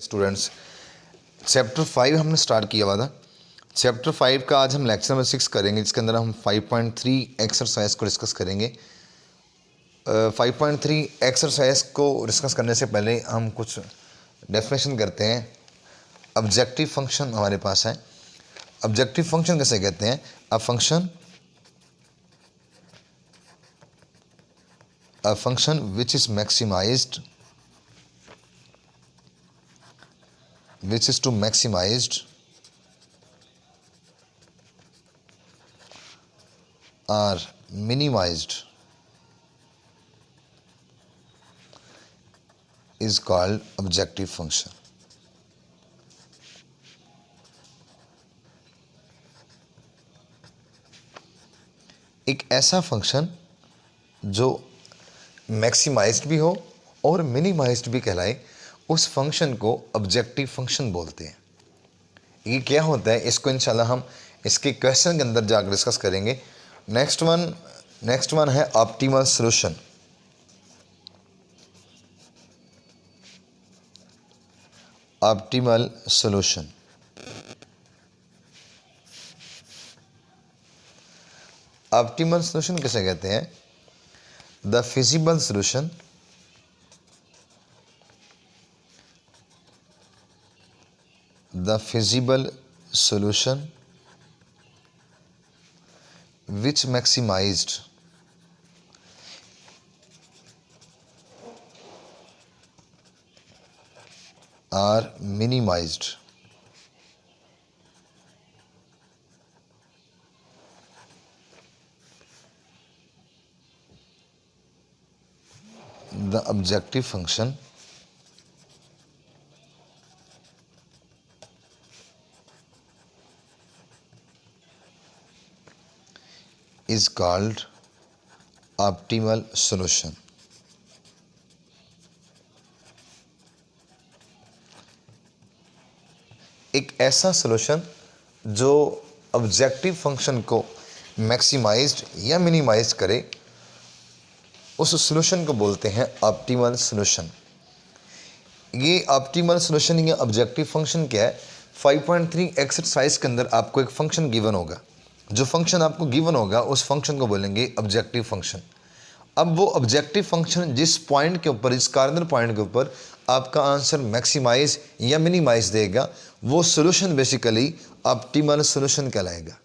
Students, chapter 5 हमने start किया हुआ था। चैप्टर 5 का आज हम लेक्चर नंबर 6 करेंगे, जिसके अंदर हम 5.3 एक्सरसाइज को डिस्कस करेंगे। 5.3 एक्सरसाइज को डिस्कस करने से पहले हम कुछ डेफिनेशन करते हैं। ऑब्जेक्टिव फंक्शन हमारे पास है। ऑब्जेक्टिव फंक्शन कैसे कहते हैं? A function which is maximised which is to maximized or minimized is called objective function. एक ऐसा फंक्शन जो मैक्सिमाइज्ड भी हो और मिनिमाइज्ड भी कहलाए, उस फंक्शन को ऑब्जेक्टिव फंक्शन बोलते हैं। ये क्या होता है, इसको इंशाल्लाह हम इसके क्वेश्चन के अंदर जाकर डिस्कस करेंगे। नेक्स्ट वन है optimal solution. Optimal solution optimal solution किसे कहते हैं? The feasible solution which maximized or minimized the objective function is called optimal solution. एक ऐसा सॉल्यूशन जो ऑब्जेक्टिव फंक्शन को मैक्सिमाइज्ड या मिनिमाइज करे, उस सॉल्यूशन को बोलते हैं ऑप्टिमल सॉल्यूशन। ये ऑप्टिमल सॉल्यूशन या ऑब्जेक्टिव फंक्शन क्या है? 5.3 एक्सरसाइज के अंदर आपको एक फंक्शन गिवन होगा। जो फंक्शन आपको गिवन होगा उस फंक्शन को बोलेंगे ऑब्जेक्टिव फंक्शन। अब वो ऑब्जेक्टिव फंक्शन जिस पॉइंट के ऊपर, इस कार्नर पॉइंट के ऊपर आपका आंसर मैक्सिमाइज या मिनिमाइज देगा, वो सॉल्यूशन बेसिकली ऑप्टिमल सॉल्यूशन कहलाएगा।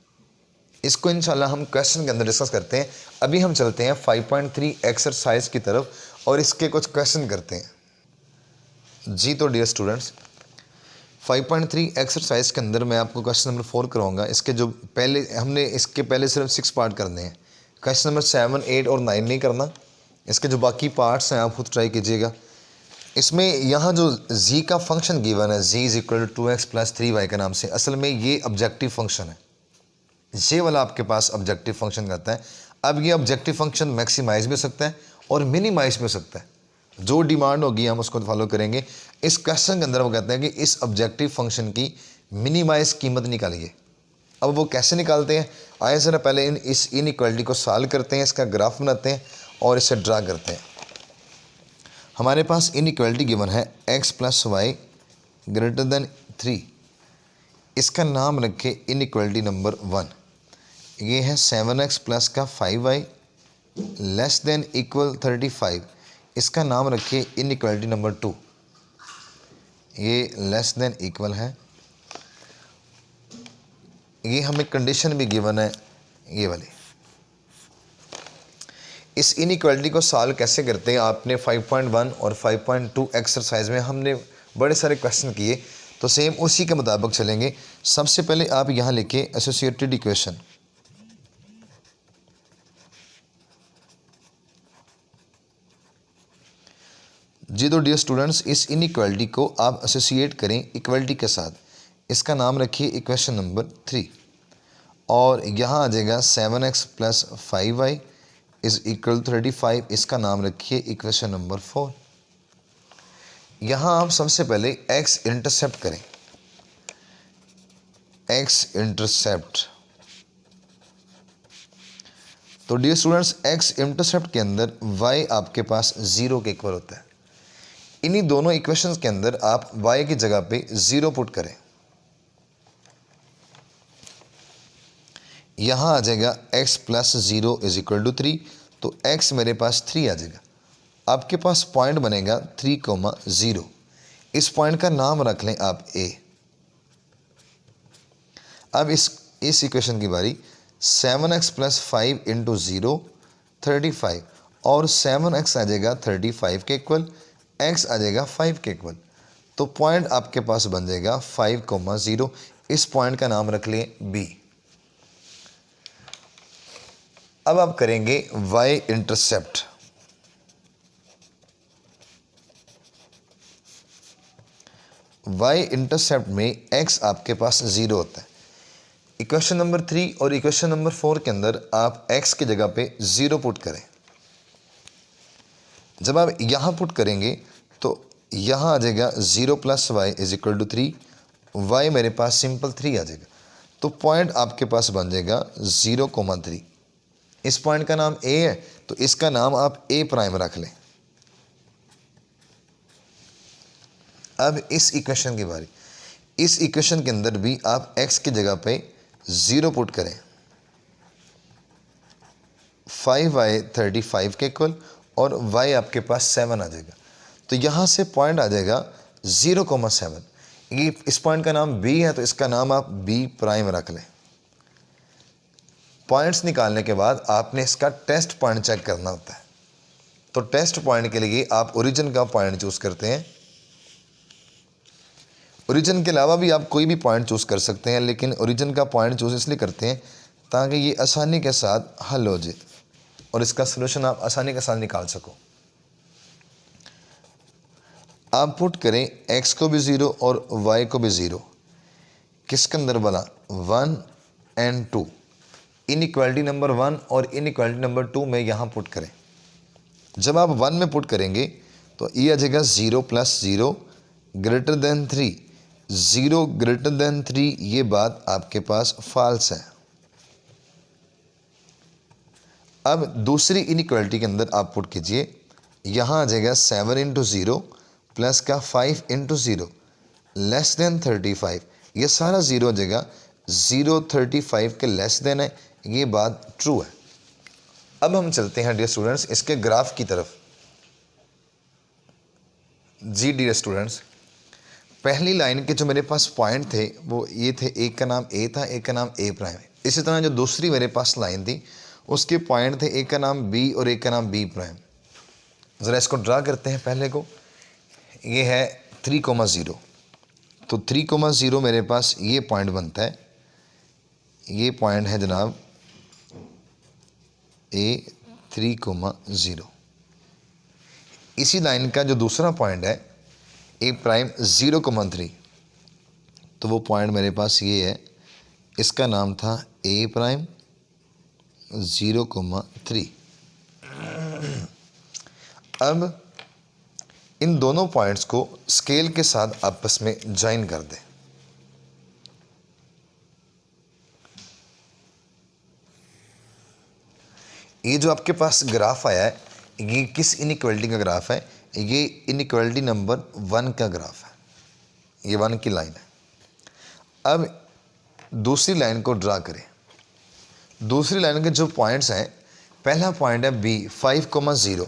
इसको इंशाल्लाह हम क्वेश्चन के अंदर डिस्कस करते हैं। अभी हम चलते हैं 5.3 एक्सरसाइज की तरफ और इसके कुछ क्वेश्चन करते हैं। जी तो डियर स्टूडेंट्स, 5.3 एक्सरसाइज के अंदर मैं आपको क्वेश्चन नंबर 4 कराऊंगा। इसके जो पहले हमने इसके पहले सिर्फ 6 पार्ट करने हैं। क्वेश्चन नंबर 7, 8 और 9 नहीं करना। इसके जो बाकी पार्ट्स हैं आप खुद ट्राई कीजिएगा। इसमें यहाँ जो z का फंक्शन गिवन है, z = 2x + 3y के नाम से, असल में ये ऑब्जेक्टिव फंक्शन है। ये वाला आपके पास ऑब्जेक्टिव फंक्शन कहता है। अब ये ऑब्जेक्टिव फंक्शन मैक्सिमाइज भी हो सकता है और मिनिमाइज भी हो सकता है। जो डिमांड होगी हम उसको फॉलो करेंगे। इस क्वेश्चन के अंदर वो कहते हैं कि इस ऑब्जेक्टिव फंक्शन की मिनिमाइज कीमत निकालिए। अब वो कैसे निकालते हैं, आइए ज़रा पहले इस इनइक्वालिटी को सॉल्व करते हैं, इसका ग्राफ बनाते हैं और इसे ड्रा करते हैं। हमारे पास इनइक्वालिटी गिवन है x + y > 3। इसका नाम रखे इनइक्वालिटी नंबर 1। ये है 7x + का 5y <= 35। इसका नाम रखिए इनइक्वालिटी नंबर 2। ये <= है। ये हमें कंडीशन भी गिवन है, ये वाली। इस इनइक्वालिटी को सॉल्व कैसे करते हैं? आपने 5.1 और 5.2 एक्सरसाइज में हमने बड़े सारे क्वेश्चन किए, तो सेम उसी के मुताबिक चलेंगे। सबसे पहले आप यहाँ लिखे एसोसिएटेड इक्वेशन। जी तो डियर स्टूडेंट्स, इस इनइक्वालिटी को आप एसोसिएट करें इक्वालिटी के साथ। इसका नाम रखिए इक्वेशन नंबर 3 और यहाँ आ जाएगा 7x + 5y = 35। इसका नाम रखिए इक्वेशन नंबर 4। यहाँ आप सबसे पहले x इंटरसेप्ट करें। x इंटरसेप्ट, तो डियर स्टूडेंट्स x इंटरसेप्ट के अंदर y आपके पास 0 के इक्वल होता है। इन्हीं दोनों इक्वेशंस के अंदर आप y की जगह पे 0 पुट करें। यहाँ आ जाएगा x plus 0 is equal to 3, तो x मेरे पास 3 आ जाएगा। आपके पास पॉइंट बनेगा 3,0। इस पॉइंट का नाम रख लें आप a। अब इस इक्वेशन की बारी 7x प्लस 5 इंटू 0 35, और 7x आ जाएगा 35 के इक्वल, x आ जाएगा 5 के इक्वल, तो पॉइंट आपके पास बन जाएगा 5,0। इस पॉइंट का नाम रख लें b। अब आप करेंगे y इंटरसेप्ट। y इंटरसेप्ट में x आपके पास 0 होता है। इक्वेशन नंबर 3 और इक्वेशन नंबर 4 के अंदर आप x की जगह पे 0 पुट करें। जब आप यहाँ पुट करेंगे तो यहाँ आ जाएगा 0 plus Y is equal to 3, Y मेरे पास सिंपल 3 आ जाएगा, तो पॉइंट आपके पास बन जाएगा 0,3। इस पॉइंट का नाम a है, तो इसका नाम आप a प्राइम रख लें। अब इस इक्वेशन की बारी, इस इक्वेशन के अंदर भी आप x की जगह पे 0 पुट करें। 5y 35 के इक्वल, और y आपके पास 7 आ जाएगा, तो यहाँ से पॉइंट आ जाएगा 0,7। ये इस पॉइंट का नाम b है, तो इसका नाम आप b प्राइम रख लें। पॉइंट्स निकालने के बाद आपने इसका टेस्ट पॉइंट चेक करना होता है, तो टेस्ट पॉइंट के लिए आप ओरिजिन का पॉइंट चूज करते हैं। ओरिजिन के अलावा भी आप कोई भी पॉइंट चूज कर सकते हैं, लेकिन ओरिजिन का पॉइंट चूज इसलिए करते हैं ताकि ये आसानी के साथ हल हो जाए और इसका सलूशन आप आसानी के साथ निकाल सको। आप पुट करें x को भी 0 और y को भी 0। किसके अंदर बोला? 1 एंड 2। इनइक्वालिटी नंबर 1 और इनइक्वालिटी नंबर 2 में यहाँ पुट करें। जब आप 1 में पुट करेंगे तो ये आ जाएगा 0 plus 0 greater than 3। 0 greater than 3, ये बात आपके पास फॉल्स है। अब दूसरी इनइक्वालिटी के अंदर आप पुट कीजिए, यहाँ आ जाएगा 7 इंटू 0 प्लस का 5 इंटू 0 लेस देन 35। ये सारा 0 हो जाएगा, 0 35 के लेस देन है, ये बात ट्रू है। अब हम चलते हैं डियर स्टूडेंट्स इसके ग्राफ की तरफ। जी डियर स्टूडेंट्स, पहली लाइन के जो मेरे पास पॉइंट थे वो ये थे, एक का नाम a था, एक का नाम a प्राइम है। इसी तरह जो दूसरी मेरे पास लाइन थी उसके पॉइंट थे, एक का नाम b और एक का नाम b प्राइम। ज़रा इसको ड्रा करते हैं। पहले को ये है 3,0, तो 3,0 मेरे पास ये पॉइंट बनता है। ये पॉइंट है जनाब a 3,0। इसी लाइन का जो दूसरा पॉइंट है a प्राइम 0,3, तो वो पॉइंट मेरे पास ये है, इसका नाम था a प्राइम 0,3। अब इन दोनों पॉइंट्स को स्केल के साथ आपस में ज्वाइन कर दें। ये जो आपके पास ग्राफ आया है ये किस इनइक्वालिटी का ग्राफ है? ये इनइक्वालिटी नंबर 1 का ग्राफ है, ये 1 की लाइन है। अब दूसरी लाइन को ड्रा करें। दूसरी लाइन के जो पॉइंट्स हैं, पहला पॉइंट है b 5,0,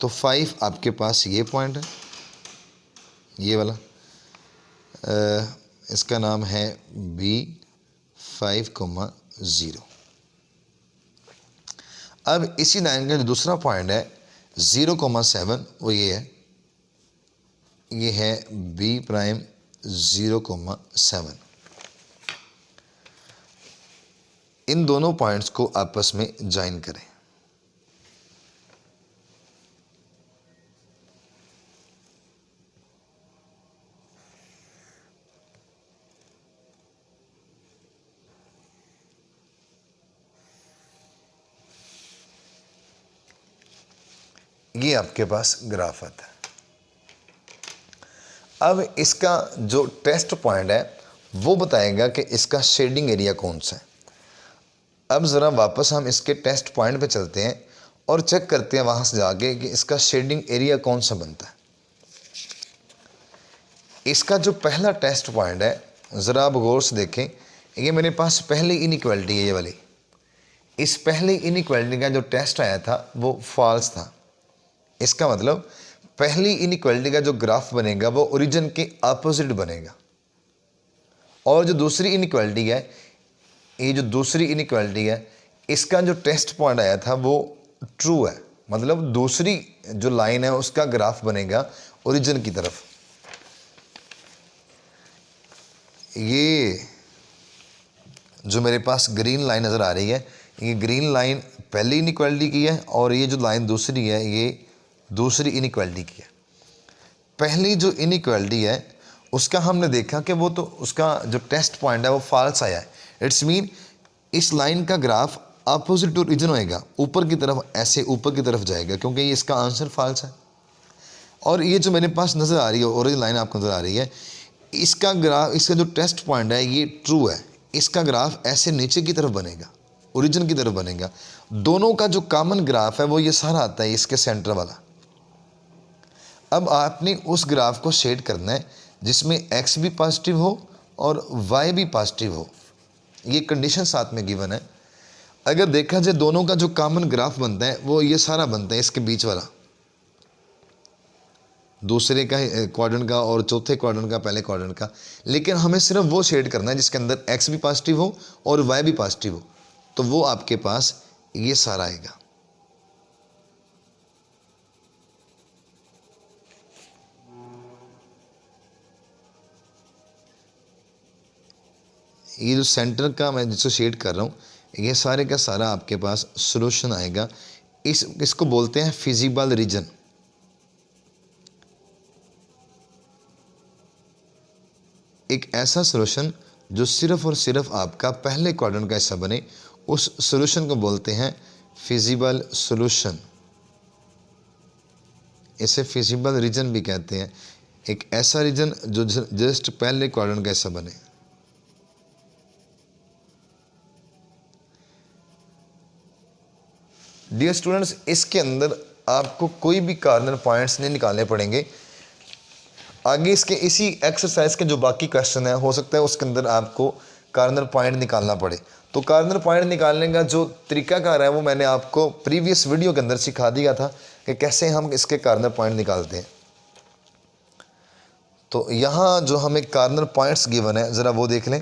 तो 5 आपके पास ये पॉइंट है, ये वाला, इसका नाम है b 5,0। अब इसी लाइन का जो दूसरा पॉइंट है 0,7, वो ये है b प्राइम 0,7। इन दोनों पॉइंट्स को आपस में ज्वाइन करें। ये आपके पास ग्राफ आता है। अब इसका जो टेस्ट पॉइंट है वो बताएगा कि इसका शेडिंग एरिया कौन सा है। अब ज़रा वापस हम इसके टेस्ट पॉइंट पे चलते हैं और चेक करते हैं वहाँ से जाके कि इसका शेडिंग एरिया कौन सा बनता है। इसका जो पहला टेस्ट पॉइंट है, ज़रा आप गौर से देखें, ये मेरे पास पहली इनइक्वालिटी है, ये वाली। इस पहली इनइक्वालिटी का जो टेस्ट आया था वो फॉल्स था। इसका मतलब पहली इनइक्वालिटी का जो ग्राफ बनेगा वो ओरिजिन के अपोजिट बनेगा। और जो दूसरी इनइक्वालिटी है, ये जो दूसरी इनइक्वालिटी है, इसका जो टेस्ट पॉइंट आया था वो ट्रू है। मतलब दूसरी जो लाइन है उसका ग्राफ बनेगा ओरिजिन की तरफ। ये जो मेरे पास ग्रीन लाइन नज़र आ रही है, ये ग्रीन लाइन पहली इनइक्वालिटी की है और ये जो लाइन दूसरी है ये दूसरी इनइक्वालिटी की है। पहली जो इनइक्वालिटी है उसका हमने देखा कि वो तो उसका जो टेस्ट पॉइंट है वो फॉल्स आया है। इट्स मीन इस लाइन का ग्राफ अपोजिट टू ओरिजिन होएगा, ऊपर की तरफ, ऐसे ऊपर की तरफ जाएगा, क्योंकि ये इसका आंसर फॉल्स है। और ये जो मेरे पास नज़र आ रही है ऑरेंज लाइन आपको नज़र आ रही है, इसका ग्राफ, इसका जो टेस्ट पॉइंट है ये ट्रू है। इसका ग्राफ ऐसे नीचे की तरफ बनेगा, ओरिजिन की तरफ बनेगा। दोनों का जो कॉमन ग्राफ है वो ये सारा आता है, इसके सेंटर वाला। अब आपने उस ग्राफ को शेड करना है जिसमें x भी पॉजिटिव हो और y भी पॉजिटिव हो। ये कंडीशन साथ में गिवन है। अगर देखा जाए दोनों का जो कॉमन ग्राफ बनता है वो ये सारा बनता है, इसके बीच वाला, दूसरे का क्वाड्रेंट का और चौथे क्वाड्रेंट का, पहले क्वाड्रेंट का। लेकिन हमें सिर्फ वो शेड करना है जिसके अंदर x भी पॉजिटिव हो और y भी पॉजिटिव हो, तो वो आपके पास ये सारा आएगा। ये जो सेंटर का मैं जिसको शेड कर रहा हूँ, ये सारे का सारा आपके पास सॉल्यूशन आएगा। इसको बोलते हैं फिजिबल रीजन। एक ऐसा सॉल्यूशन जो सिर्फ और सिर्फ आपका पहले क्वाड्रेंट का हिस्सा बने, उस सॉल्यूशन को बोलते हैं फिजिबल सॉल्यूशन। इसे फिजिबल रीजन भी कहते हैं। एक ऐसा रीजन जो जस्ट पहले क्वाड्रेंट का हिस्सा बने। डियर स्टूडेंट्स, इसके अंदर आपको कोई भी कार्नर पॉइंट्स नहीं निकालने पड़ेंगे। आगे इसके इसी एक्सरसाइज के जो बाकी क्वेश्चन है, हो सकता है उसके अंदर आपको कार्नर पॉइंट निकालना पड़े। तो कार्नर पॉइंट निकालने का जो तरीकाकार है वो मैंने आपको प्रीवियस वीडियो के अंदर सिखा दिया था कि कैसे हम इसके कार्नर पॉइंट निकालते हैं। तो यहाँ जो हमें कार्नर पॉइंट्स गिवन है, ज़रा वो देख लें।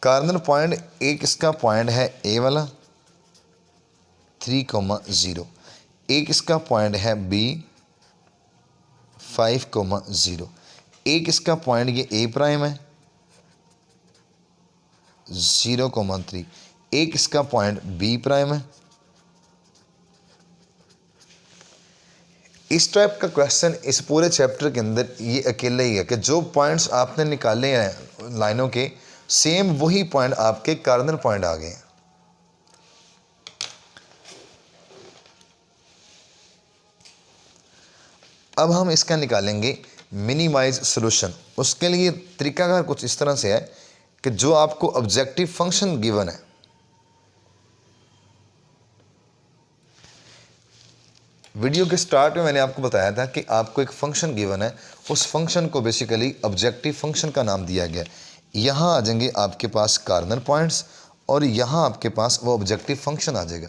कार्नर पॉइंट, एक इसका पॉइंट है ए वाला 3,0, एक इसका पॉइंट है बी 5,0, एक इसका पॉइंट ये ए प्राइम है 0,3, एक इसका पॉइंट बी प्राइम है। इस टाइप का क्वेश्चन इस पूरे चैप्टर के अंदर ये अकेला ही है कि जो पॉइंट्स आपने निकाले हैं लाइनों के, सेम वही पॉइंट आपके कार्नर पॉइंट आ गए हैं। अब हम इसका निकालेंगे मिनिमाइज सॉल्यूशन। उसके लिए तरीकाकार कुछ इस तरह से है कि जो आपको ऑब्जेक्टिव फंक्शन गिवन है, वीडियो के स्टार्ट में मैंने आपको बताया था कि आपको एक फंक्शन गिवन है, उस फंक्शन को बेसिकली ऑब्जेक्टिव फंक्शन का नाम दिया गया। यहाँ आ जाएंगे आपके पास कार्नर पॉइंट्स और यहाँ आपके पास वो ऑब्जेक्टिव फंक्शन आ जाएगा।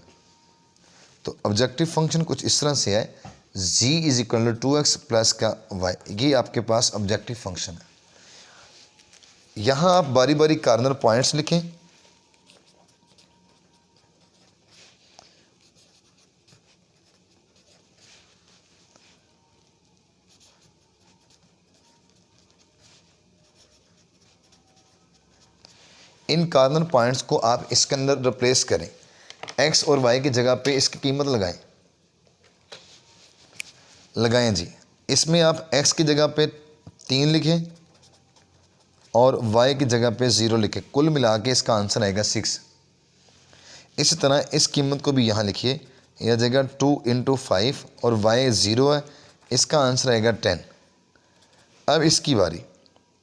तो ऑब्जेक्टिव फंक्शन कुछ इस तरह से है, g is equal to 2x plus का y, ये आपके पास ऑब्जेक्टिव फंक्शन है। यहाँ आप बारी बारी कार्नर पॉइंट्स लिखें। इन कार्नर पॉइंट्स को आप इसके अंदर रिप्लेस करें, x और y की जगह पे इसकी कीमत लगाएं जी। इसमें आप x की जगह पे 3 लिखें और y की जगह पे 0 लिखें। कुल मिला के इसका आंसर आएगा 6। इसी तरह इस कीमत को भी यहाँ लिखिए, यह जगह 2 × 5 और y 0 है, इसका आंसर आएगा 10। अब इसकी बारी,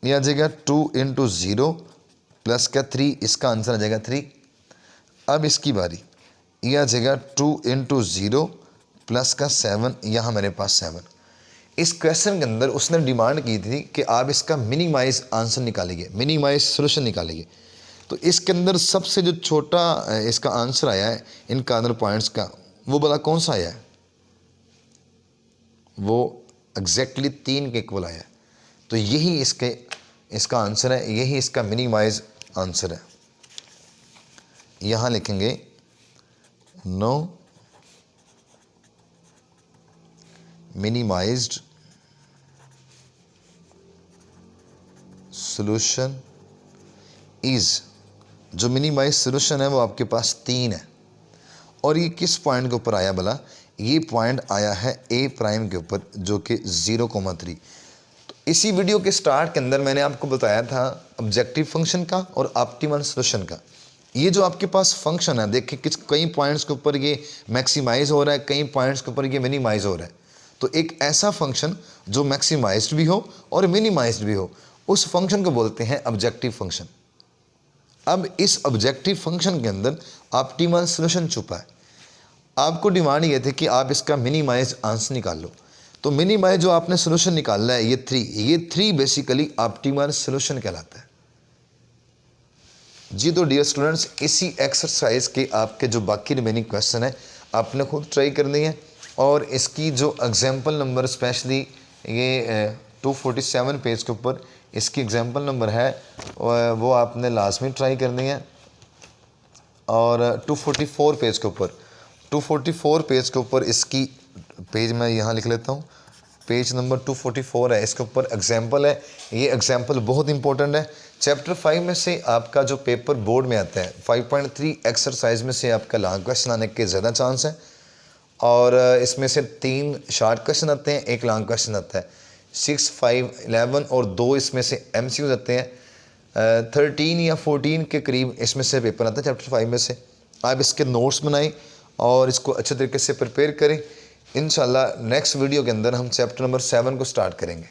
ये आ जाएगा 2 इंटू 0 प्लस का 3, इसका आंसर आ जाएगा 3। अब इसकी बारी, ये आ जाएगा 2 इंटू 0 प्लस का 7, यहाँ मेरे पास 7। इस क्वेश्चन के अंदर उसने डिमांड की थी कि आप इसका मिनिमाइज आंसर निकालेंगे, मिनिमाइज सोल्यूशन निकालेंगे। तो इसके अंदर सबसे जो छोटा इसका आंसर आया है इन कार्नर पॉइंट्स का, वो बड़ा कौन सा आया है? वो एग्जैक्टली 3 के इक्वल आया है। तो यही इसका आंसर है, यही इसका मिनिमाइज आंसर है। यहाँ लिखेंगे नो मिनिमाइज्ड सॉल्यूशन इज, जो मिनिमाइज सॉल्यूशन है वो आपके पास 3 है। और ये किस पॉइंट के ऊपर आया भला? ये पॉइंट आया है ए प्राइम के ऊपर, जो कि 0,3। तो इसी वीडियो के स्टार्ट के अंदर मैंने आपको बताया था ऑब्जेक्टिव फंक्शन का और ऑप्टिमल सॉल्यूशन का। ये जो आपके पास फंक्शन है, देखिए कई पॉइंट्स के ऊपर ये मैक्सिमाइज हो रहा है, कई पॉइंट्स के ऊपर ये मिनिमाइज हो रहा है। तो एक ऐसा फंक्शन जो मैक्सिमाइज्ड भी हो और मिनिमाइज्ड भी हो, उस फंक्शन को बोलते हैं ऑब्जेक्टिव फंक्शन। अब इस ऑब्जेक्टिव फंक्शन के अंदर ऑप्टिमल सॉल्यूशन छुपा है। आपको डिमांड ये थी कि आप इसका मिनिमाइज आंसर निकाल लो। तो मिनिमाइज जो आपने सॉल्यूशन निकालना है, ये 3 बेसिकली ऑप्टिमल सॉल्यूशन कहलाता है जी। तो डियर स्टूडेंट्स, इसी एक्सरसाइज के आपके जो बाकी रिमेनिंग क्वेश्चन है आपने खुद ट्राई करनी है, और इसकी जो एग्जाम्पल नंबर स्पेशली ये 247 पेज के ऊपर इसकी एग्जाम्पल नंबर है, वो आपने लाजमी ट्राई करनी है। और 244 पेज के ऊपर, 244 पेज के ऊपर इसकी पेज मैं यहाँ लिख लेता हूँ, पेज नंबर 244 है, इसके ऊपर एग्जाम्पल है। ये एग्जाम्पल बहुत इंपॉर्टेंट है। चैप्टर 5 में से आपका जो पेपर बोर्ड में आता है 5.3 एक्सरसाइज में से आपका लॉन्ग क्वेश्चन आने के ज़्यादा चांस है, और इसमें से 3 शॉर्ट क्वेश्चन आते हैं, 1 लॉन्ग क्वेश्चन आता है। 6, 5, 11 और 2 इसमें से MCQs आते हैं। 13 या 14 के करीब इसमें से पेपर आता है चैप्टर 5 में से। आप इसके नोट्स बनाएं और इसको अच्छे तरीके से प्रिपेयर करें। इंशाल्लाह नेक्स्ट वीडियो के अंदर हम चैप्टर नंबर 7 को स्टार्ट करेंगे।